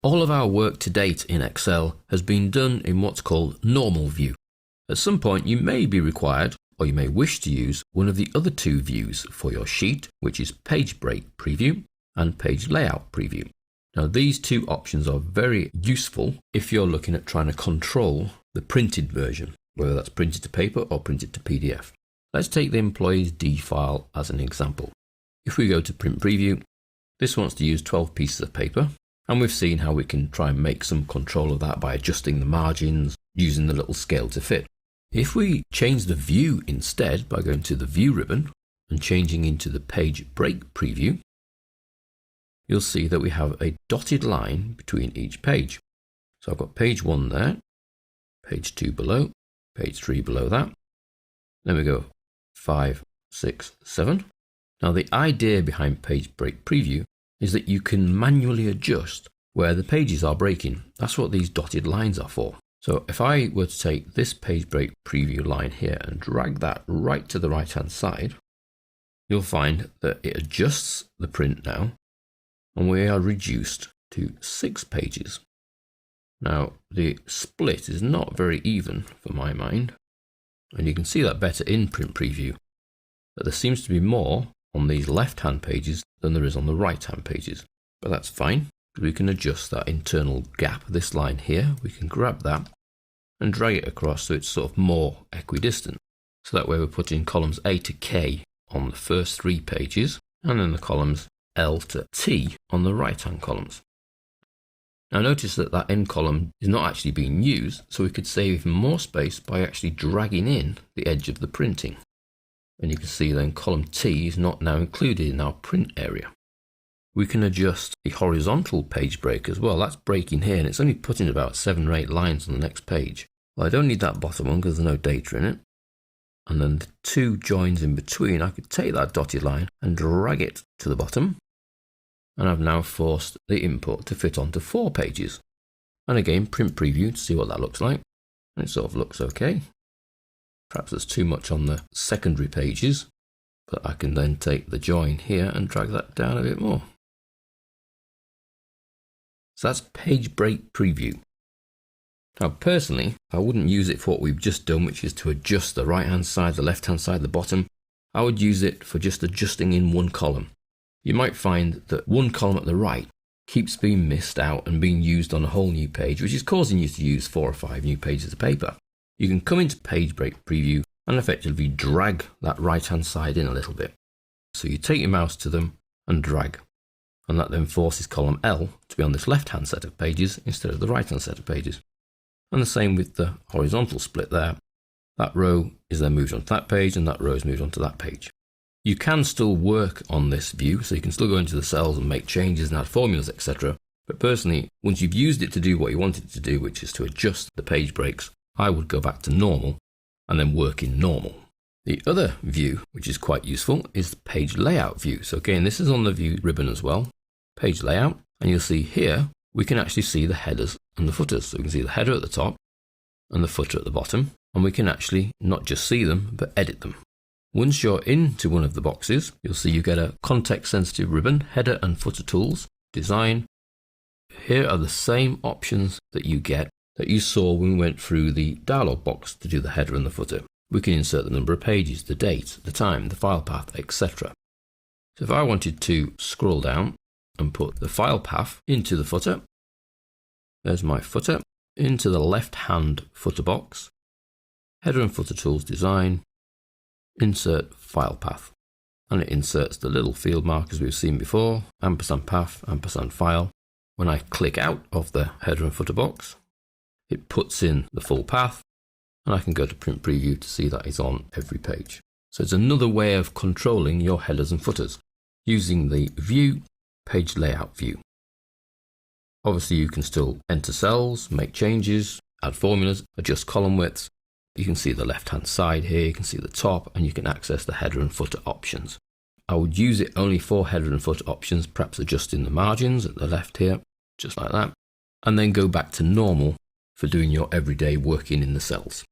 All of our work to date in Excel has been done in what's called normal view. At some point you may be required, or you may wish to use, one of the other two views for your sheet, which is Page Break Preview and Page Layout Preview. Now these two options are very useful if you're looking at trying to control the printed version, whether that's printed to paper or printed to PDF. Let's take the Employees D file as an example. If we go to Print Preview, this wants to use 12 pieces of paper, and we've seen how we can try and make some control of that by adjusting the margins, using the little scale to fit. If we change the view instead by going to the View ribbon and changing into the Page Break Preview, you'll see that we have a dotted line between each page. So I've got page 1 there, page 2 below, page 3 below that. Then we go 5, 6, 7. Now the idea behind Page Break Preview is that you can manually adjust where the pages are breaking. That's what these dotted lines are for. So if I were to take this Page Break Preview line here and drag that right to the right hand side, you'll find that it adjusts the print now, and we are reduced to 6 pages. Now the split is not very even for my mind, and you can see that better in Print Preview, that there seems to be more on these left hand pages than there is on the right hand pages. But that's fine, because we can adjust that internal gap, this line here, we can grab that and drag it across so it's sort of more equidistant. So that way we're putting columns A to K on the first 3 pages, and then the columns L to T on the right hand columns. Now notice that that end column is not actually being used, so we could save even more space by actually dragging in the edge of the printing. And you can see then column T is not now included in our print area. We can adjust the horizontal page break as well. That's breaking here, and it's only putting about 7 or 8 lines on the next page. Well, I don't need that bottom one because there's no data in it. And then the 2 joins in between, I could take that dotted line and drag it to the bottom. And I've now forced the input to fit onto 4 pages. And again, Print Preview to see what that looks like. And it sort of looks okay. Perhaps there's too much on the secondary pages, but I can then take the join here and drag that down a bit more. So that's Page Break Preview. Now personally, I wouldn't use it for what we've just done, which is to adjust the right hand side, the left hand side, the bottom. I would use it for just adjusting in one column. You might find that one column at the right keeps being missed out and being used on a whole new page, which is causing you to use 4 or 5 new pages of paper. You can come into Page Break Preview and effectively drag that right hand side in a little bit. So you take your mouse to them and drag, and that then forces column L to be on this left hand set of pages instead of the right hand set of pages. And the same with the horizontal split there. That row is then moved onto that page, and that row is moved onto that page. You can still work on this view, so you can still go into the cells and make changes and add formulas, etc. But personally, once you've used it to do what you wanted it to do, which is to adjust the page breaks, I would go back to normal and then work in normal. The other view, which is quite useful, is the Page Layout view. So again, this is on the View ribbon as well, Page Layout, and you'll see here we can actually see the headers and the footers. So we can see the header at the top and the footer at the bottom, and we can actually not just see them, but edit them. Once you're into one of the boxes, you'll see you get a context-sensitive ribbon, Header and Footer Tools, Design. Here are the same options that you get that you saw when we went through the dialog box to do the header and the footer. We can insert the number of pages, the date, the time, the file path, etc. So if I wanted to scroll down and put the file path into the footer, there's my footer, into the left-hand footer box, Header and Footer Tools Design, Insert File Path, and it inserts the little field markers we've seen before, ampersand path, ampersand file. When I click out of the header and footer box, it puts in the full path, and I can go to Print Preview to see that it's on every page. So it's another way of controlling your headers and footers using the View Page Layout view. Obviously you can still enter cells, make changes, add formulas, adjust column widths. You can see the left hand side here, you can see the top, and you can access the header and footer options. I would use it only for header and footer options, perhaps adjusting the margins at the left here, just like that, and then go back to normal for doing your everyday working in the cells.